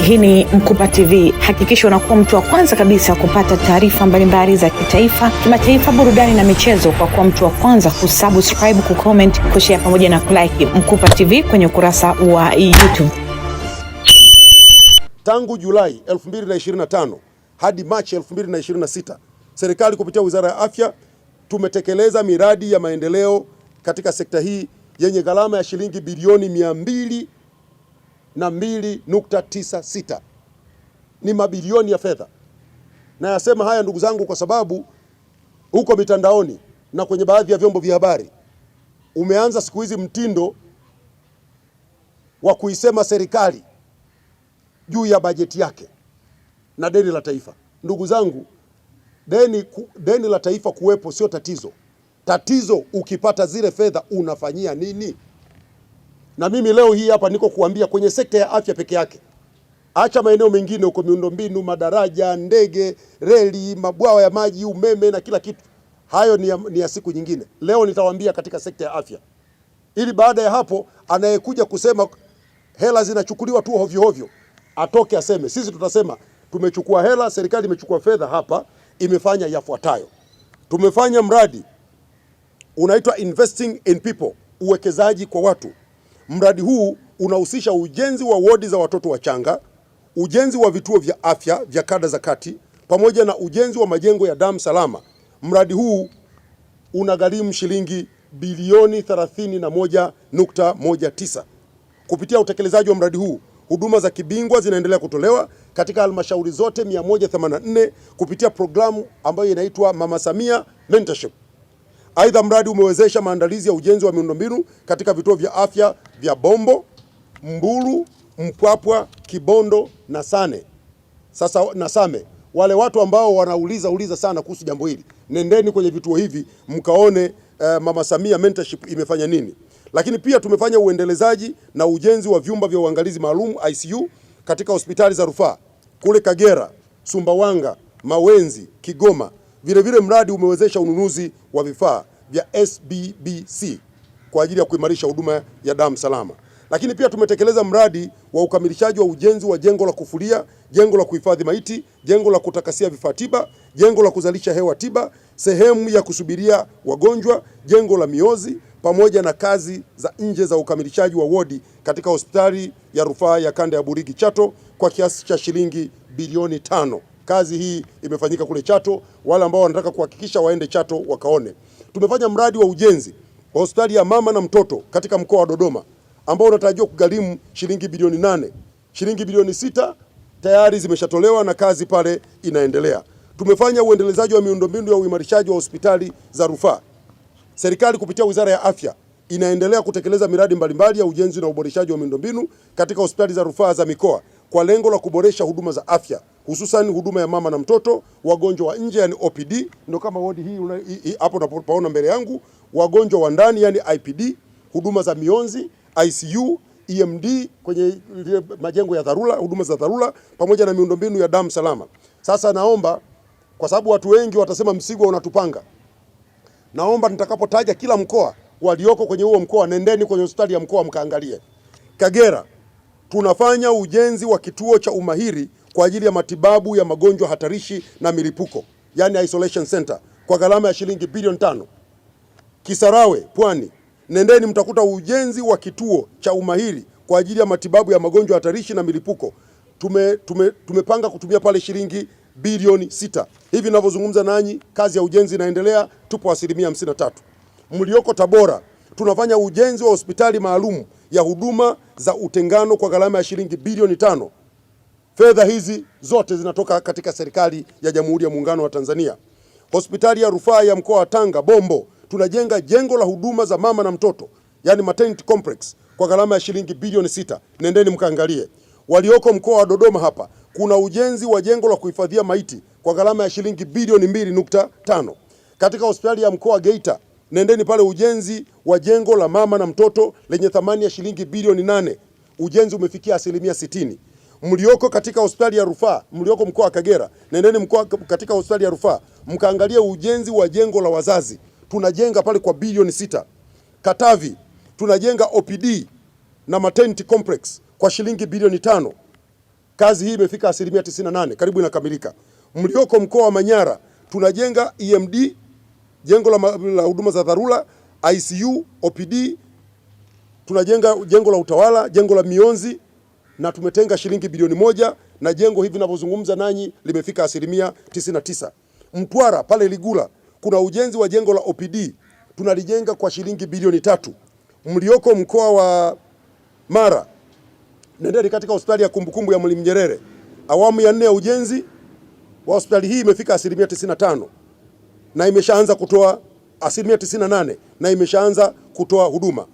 Hii ni Mkupa TV. Hakikisha unakuwa mtu wa kwanza kabisa kupata taarifa mbalimbali za kitaifa, kimataifa, burudani na michezo kwa kuwa mtu wa kwanza kusubscribe, kucomment, kushare pamoja na kulike Mkupa TV kwenye ukurasa wa YouTube. Tangu Julai 2025 hadi Machi 2026, serikali kupitia Wizara ya Afya tumetekeleza miradi ya maendeleo katika sekta hii yenye gharama ya shilingi bilioni 202.96. Ni mabilioni ya fedha. Na yasema haya ndugu zangu kwa sababu huko mitandaoni na kwenye baadhi ya vyombo vya habari umeanza siku hizi mtindo wa kuisema serikali juu ya bajeti yake na deni la taifa. Ndugu zangu, deni la taifa kuwepo sio tatizo. Tatizo ukipata zile fedha unafanyia nini? Na mimi leo hii hapa niko kuambia kwenye sekta ya afya peke yake. Acha maeneo mengine huko, miundombinu, madaraja, ndege, reli, mabwawa ya maji, umeme na kila kitu. Hayo ni ya siku nyingine. Leo nitawaambia katika sekta ya afya. Ili baada ya hapo anayekuja kusema hela zinachukuliwa tu hovyo hovyo atoke aseme. Sisi tutasema tumechukua hela, serikali imechukua fedha hapa, imefanya yafuatayo. Tumefanya mradi unaitwa Investing in People, uwekezaji kwa watu. Mradi huu unahusisha ujenzi wa wodi za watoto wachanga, ujenzi wa vituo vya afya vya kada za kati, pamoja na ujenzi wa majengo ya damu salama. Mradi huu unagharimu shilingi bilioni 31.19. Kupitia utekelezaji wa mradi huu, huduma za kibingwa zinaendelea kutolewa katika halmashauri zote 184 kupitia programu ambayo inaitwa Mama Samia Mentorship. Aidha, mradi umewezesha maandalizi ya ujenzi wa miundombinu katika vituo vya afya vya Bombo, Mbulu, Mpwapwa, Kibondo na Sane. Sasa na Same. Wale watu ambao wanauliza sana kuhusu jambo hili, nendeni kwenye vituo hivi mkaone Mama Samia Mentorship imefanya nini. Lakini pia tumefanya uendelezaji na ujenzi wa vyumba vya uangalizi maalum ICU katika hospitali za rufaa kule Kagera, Sumbawanga, Mawenzi, Kigoma. Vile mradi umewezesha ununuzi wa vifaa vya SBBC kwa ajili ya kuimarisha huduma ya damu salama. Lakini pia tumetekeleza mradi wa ukamilishaji wa ujenzi wa jengo la kufulia, jengo la kuhifadhi maiti, jengo la kutakasia vifaa tiba, jengo la kuzalisha hewa tiba, sehemu ya kusubiria wagonjwa, jengo la miozi, pamoja na kazi za nje za ukamilishaji wa wodi katika hospitali ya rufaa ya kanda ya Burigi Chato kwa kiasi cha shilingi bilioni 5. Kazi hii imefanyika kule Chato, wale ambao wanataka kuhakikisha waende Chato wakaone. Tumefanya mradi wa ujenzi wa hospitali ya mama na mtoto katika mkoa wa Dodoma ambao unatarajiwa kugharimu shilingi bilioni 8. Shilingi bilioni 6 tayari zimeshatolewa na kazi pale inaendelea. Tumefanya uendelezaji wa miundombinu ya uimarishaji wa hospitali za rufaa. Serikali kupitia Wizara ya Afya inaendelea kutekeleza miradi mbalimbali ya ujenzi na uboreshaji wa miundombinu katika hospitali za rufaa za mikoa kwa lengo la kuboresha huduma za afya, hususan huduma ya mama na mtoto, wagonjwa wa nje yani OPD, ndio kama wodi hii hapo unapoona mbele yangu, wagonjwa wa ndani yani IPD, huduma za mionzi, ICU, EMD kwenye majengo ya dharura, huduma za dharura, pamoja na miundombinu ya damu salama. Sasa naomba, kwa sababu watu wengi watasema Msigwa unatupanga, naomba nitakapotaja kila mkoa walioko kwenye huo mkoa, nendeni kwenye hospitali ya mkoa mkaangalie. Kagera tunafanya ujenzi wa kituo cha umahiri kwa ajili ya matibabu ya magonjwa hatarishi na milipuko, yani isolation center, kwa gharama ya shilingi bilioni 5. Kisarawe Pwani, nendeni mtakuta ujenzi wa kituo cha umahiri kwa ajili ya matibabu ya magonjwa hatarishi na milipuko. Tumepanga kutumia pale shilingi bilioni 6. Hivi ninavyozungumza nanyi, kazi ya ujenzi inaendelea, tupo 53%. Mlioko Tabora, tunafanya ujenzi wa hospitali maalum ya huduma za utengano kwa gharama ya shilingi bilioni 5. Fedha hizi zote zinatoka katika serikali ya Jamhuri ya Muungano wa Tanzania. Hospitali ya rufaa ya mkoa wa Tanga Bombo, tunajenga jengo la huduma za mama na mtoto, yani maternity complex, kwa gharama ya shilingi bilioni 6. Nendeni mkaangalie. Walioko mkoa wa Dodoma hapa, kuna ujenzi wa jengo la kuhifadhia maiti kwa gharama ya shilingi bilioni 2.5. Katika hospitali ya mkoa wa Geita, nendeni pale ujenzi wa jengo la mama na mtoto lenye thamani ya shilingi bilioni 8. Ujenzi umefikia 60%. Mlioko katika hospitali ya rufaa, mlioko mkoa wa Kagera, nendeni katika hospitali ya rufaa mkaangalia ujenzi wa jengo la wazazi. Tunajenga pale kwa bilioni 6. Katavi tunajenga OPD na maternity complex kwa shilingi bilioni 5. Kazi hii imefika 98%, karibu inakamilika. Mlioko mkoa wa Manyara tunajenga EMD, jengo la huduma za dharura, ICU, OPD, tunajenga jengo la utawala, jengo la mionzi, na tumetenga shilingi bilioni 1, na jengo hivi ninavyozungumza nanyi limefika 99%. Mtwara pale Ligula kuna ujenzi wa jengo la OPD, tunalijenga kwa shilingi bilioni 3. Mlioko mkoa wa Mara, nendeni katika hospitali ya kumbukumbu ya Mwalimu Nyerere, awamu ya 4 ya ujenzi wa hospitali hii imefika 95% na imeshaanza kutoa 98% na imeshaanza kutoa huduma.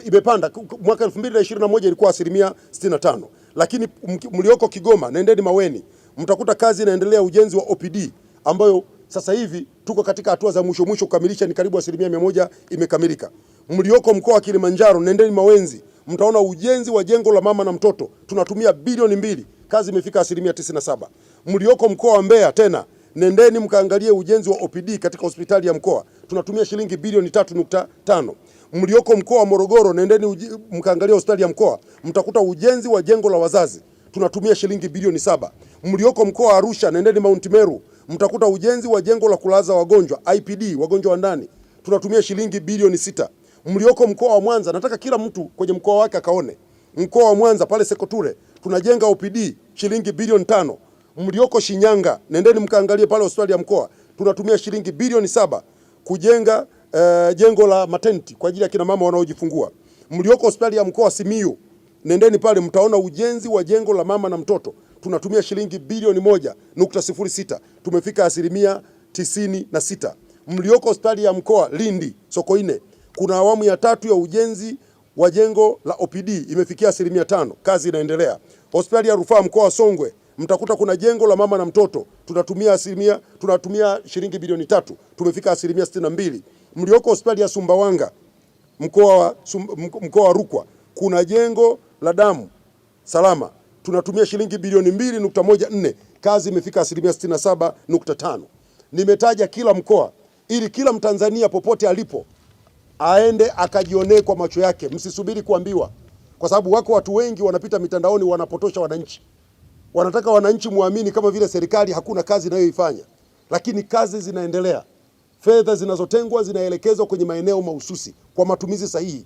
Imepanda mwaka 2021 ilikuwa 65%, lakini mlioko Kigoma, nendeni Maweni, mtakuta kazi inaendelea, ujenzi wa OPD ambayo sasa hivi tuko katika hatua za mwisho kukamilisha, ni karibu 100% imekamilika. Mlioko mkoa wa Kilimanjaro, nendeni Mawenzi, mtaona ujenzi wa jengo la mama na mtoto, tunatumia bilioni 2, kazi imefika 97%. Mlioko mkoa wa Mbeya tena, nendeni mkaangalie ujenzi wa OPD katika hospitali ya mkoa, tunatumia shilingi bilioni 3.5. Mlioko mkoa wa Morogoro, nendeni mkaangalie hospitali ya mkoa, mtakuta ujenzi wa jengo la wazazi, tunatumia shilingi bilioni 7. Mlioko mkoa wa Arusha, nendeni Mount Meru, mtakuta ujenzi wa jengo la kulaza wagonjwa IPD, wagonjwa wa ndani, tunatumia shilingi bilioni 6. Mlioko mkoa wa Mwanza, nataka kila mtu kwenye mkoa wake akaone, mkoa wa Mwanza pale Sekoture tunajenga OPD shilingi bilioni 5. Mlioko Shinyanga, nendeni mkaangalie pale hospitali ya mkoa, tunatumia shilingi bilioni 7 kujenga jengo la matenti kwa ajili ya kina mama wanaojifungua. Mlioko hospitali ya mkoa Simiyu, nendeni pale mtaona ujenzi wa jengo la mama na mtoto, tunatumia shilingi bilioni 1.06, tumefika 96%. Mlioko hospitali ya mkoa Lindi Sokoine, kuna awamu ya 3 ya ujenzi wa jengo la OPD imefikia 5%, kazi inaendelea. Hospitali ya rufaa mkoa wa Songwe, mtakuta kuna jengo la mama na mtoto, tunatumia shilingi bilioni 3, tumefika 62%. Mlioko hospitali ya Sumbawanga mkoa wa Rukwa, kuna jengo la damu salama, tunatumia shilingi bilioni 2.14, kazi imefika 67.5. Nimetaja kila mkoa ili kila Mtanzania popote alipo aende akajionee kwa macho yake, msisubiri kuambiwa, kwa sababu wako watu wengi wanapita mitandaoni wanapotosha wananchi. Wanataka wananchi muamini kama vile serikali hakuna kazi inayoifanya, lakini kazi zinaendelea. Fedha zinazotengwa zinaelekezwa kwenye maeneo mahususi kwa matumizi sahihi.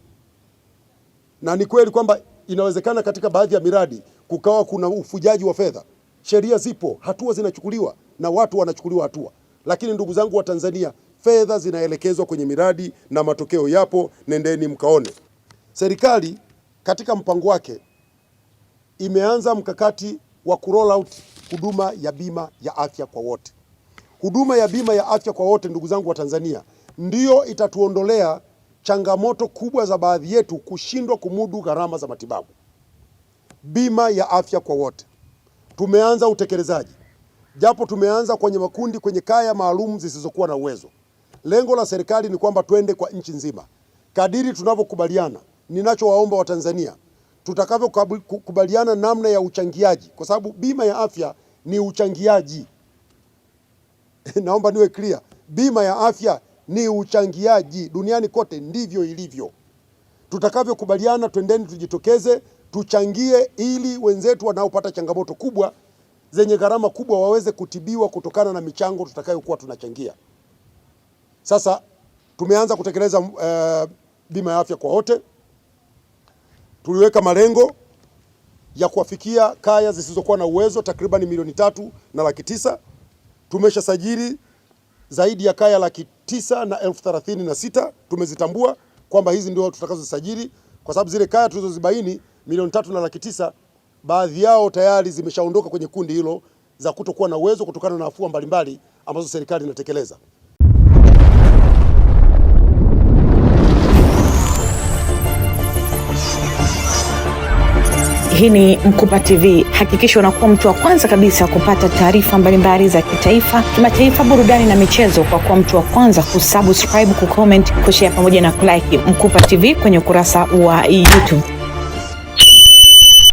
Na ni kweli kwamba inawezekana katika baadhi ya miradi kukawa kuna ufujaji wa fedha. Sheria zipo, hatua zinachukuliwa na watu wanachukuliwa hatua. Lakini ndugu zangu wa Tanzania, fedha zinaelekezwa kwenye miradi na matokeo yapo, nendeni mkaone. Serikali katika mpango wake imeanza mkakati wa kuroll out huduma ya bima ya afya kwa wote. Huduma ya bima ya afya kwa wote, ndugu zangu wa Tanzania, ndiyo itatuondolea changamoto kubwa za baadhi yetu kushindwa kumudu gharama za matibabu. Bima ya afya kwa wote tumeanza utekelezaji, japo tumeanza kwenye makundi, kwenye kaya maalum zisizokuwa na uwezo. Lengo la serikali ni kwamba twende kwa nchi nzima. Kadiri tunavyokubaliana, ninachowaomba Watanzania, tutakavyokubaliana namna ya uchangiaji, kwa sababu bima ya afya ni uchangiaji. Naomba niwe clear, bima ya afya ni uchangiaji, duniani kote ndivyo ilivyo. Tutakavyokubaliana, twendeni tujitokeze, tuchangie ili wenzetu wanaopata changamoto kubwa zenye gharama kubwa waweze kutibiwa kutokana na michango tutakayokuwa tunachangia. Sasa tumeanza kutekeleza bima ya afya kwa wote. Tuliweka malengo ya kuwafikia kaya zisizokuwa na uwezo takriban milioni 3,900,000. Tumesha sajili zaidi ya kaya 936,000. Tumezitambua kwamba hizi ndio tutakazosajili, kwa sababu zile kaya tulizozibaini milioni 3,900,000 baadhi yao tayari zimeshaondoka kwenye kundi hilo za kutokuwa na uwezo kutokana na afua mbalimbali ambazo serikali inatekeleza. Hii ni Mkupa TV. Hakikisha unakuwa mtu wa kwanza kabisa kupata taarifa mbalimbali za kitaifa, kimataifa, burudani na michezo kwa kuwa mtu wa kwanza kusubscribe, kucomment, kushare pamoja na kulike Mkupa TV kwenye ukurasa wa YouTube.